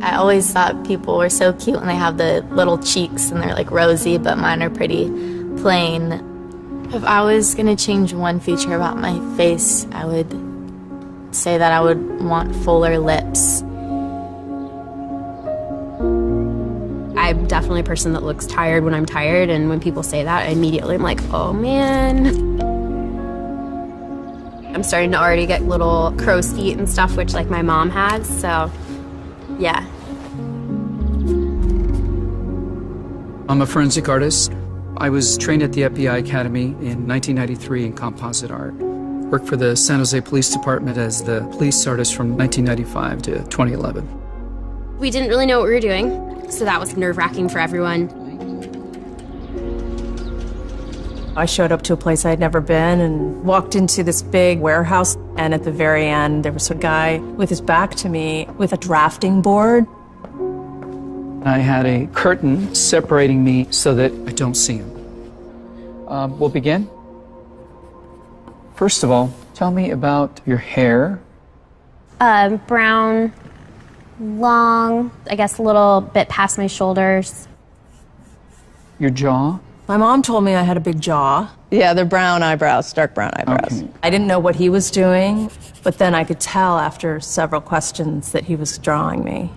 I always thought people were so cute when they have the little cheeks and they're like rosy, but mine are pretty plain. If I was gonna change one feature about my face, I would say that I would want fuller lips. I'm definitely a person that looks tired when I'm tired, and when people say that, I immediately am like, oh man. I'm starting to already get little crow's feet and stuff, which like my mom has, so yeah. I'm a forensic artist. I was trained at the FBI Academy in 1993 in composite art. Worked for the San Jose Police Department as the police artist from 1995 to 2011. We didn't really know what we were doing, so that was nerve-wracking for everyone. I showed up to a place I'd never been and walked into this big warehouse, and at the very end there was a guy with his back to me with a drafting board. I had a curtain separating me so that I don't see him. We'll begin. First of all, tell me about your hair. Brown, long, I guess a little bit past my shoulders. Your jaw. My mom told me I had a big jaw. Yeah, they're brown eyebrows, dark brown eyebrows. Okay. I didn't know what he was doing, but then I could tell after several questions that he was drawing me.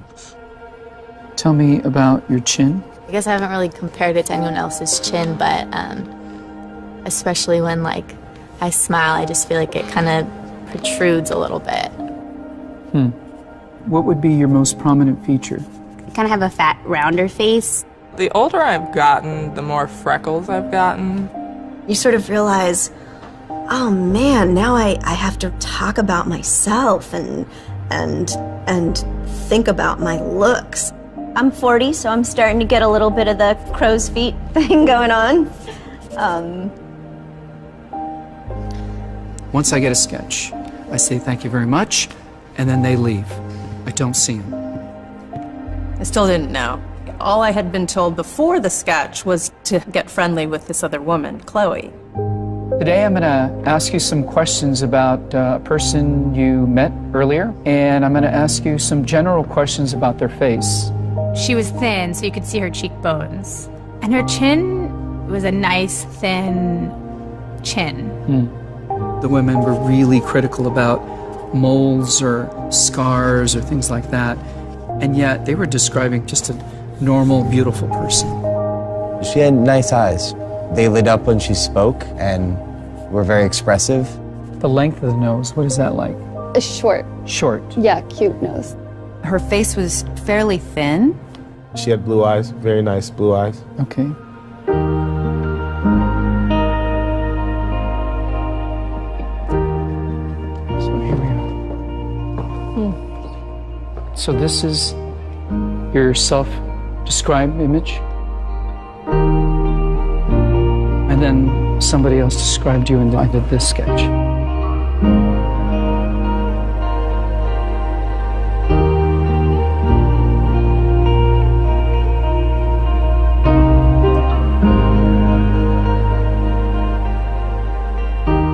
Tell me about your chin. I guess I haven't really compared it to anyone else's chin, but especially when like I smile, I just feel like it kind of protrudes a little bit. What would be your most prominent feature? I kind of have a fat, rounder face. The older I've gotten, the more freckles I've gotten. You sort of realize, oh man, now I have to talk about myself and think about my looks. I'm 40, so I'm starting to get a little bit of the crow's feet thing going on. Once I get a sketch, I say thank you very much, and then they leave. I don't see them. I still didn't know. All I had been told before the sketch was to get friendly with this other woman, Chloe. Today I'm going to ask you some questions about a person you met earlier, and I'm going to ask you some general questions about their face. She was thin, so you could see her cheekbones. And her chin was a nice, thin chin. The women were really critical about moles or scars or things like that, and yet they were describing just a normal, beautiful person. She had nice eyes. They lit up when she spoke and were very expressive. The length of the nose, what is that like? Short. Short. Yeah, cute nose. Her face was fairly thin. She had blue eyes, very nice blue eyes. Okay. So here we are. So this is your self-described image. And then somebody else described you and I did this sketch.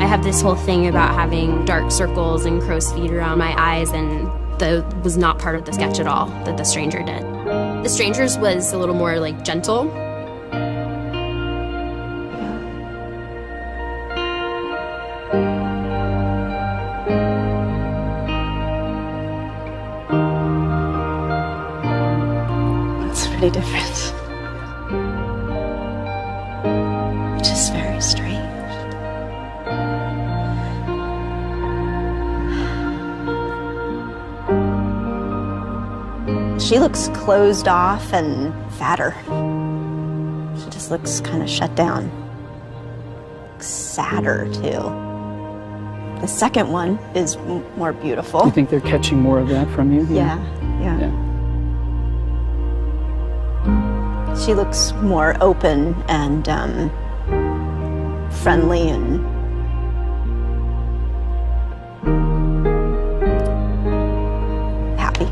I have this whole thing about having dark circles and crow's feet around my eyes, and that was not part of the sketch at all that the stranger did. The stranger's was a little more like gentle. It's pretty different. Which is very strange. She looks closed off and fatter. She just looks kind of shut down. Sadder, too. The second one is more beautiful. You think they're catching more of that from you? Yeah. She looks more open and friendly and happy.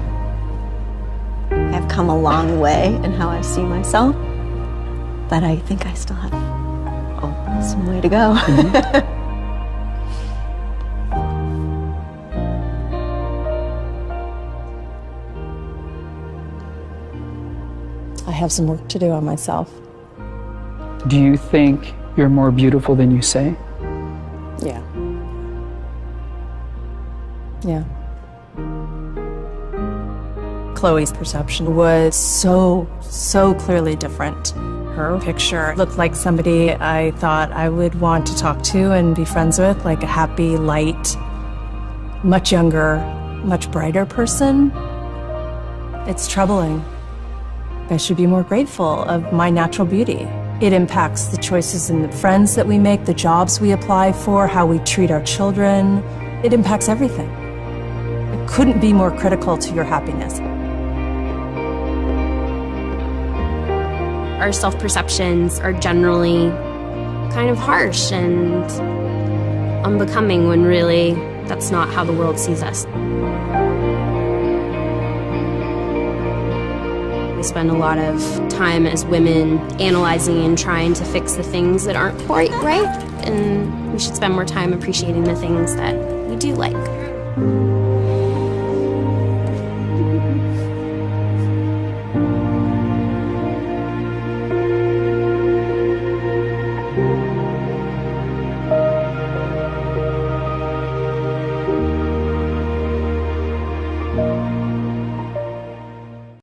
I've come a long way in how I see myself, but I think I still have some way to go. have some work to do on myself. Do you think you're more beautiful than you say? Yeah. Yeah. Chloe's perception was so clearly different. Her picture looked like somebody I thought I would want to talk to and be friends with, like a happy, light, much younger, much brighter person. It's troubling. I should be more grateful of my natural beauty. It impacts the choices and the friends that we make, the jobs we apply for, how we treat our children. It impacts everything. It couldn't be more critical to your happiness. Our self-perceptions are generally kind of harsh and unbecoming when really that's not how the world sees us. We spend a lot of time as women analyzing and trying to fix the things that aren't quite right, and we should spend more time appreciating the things that we do like.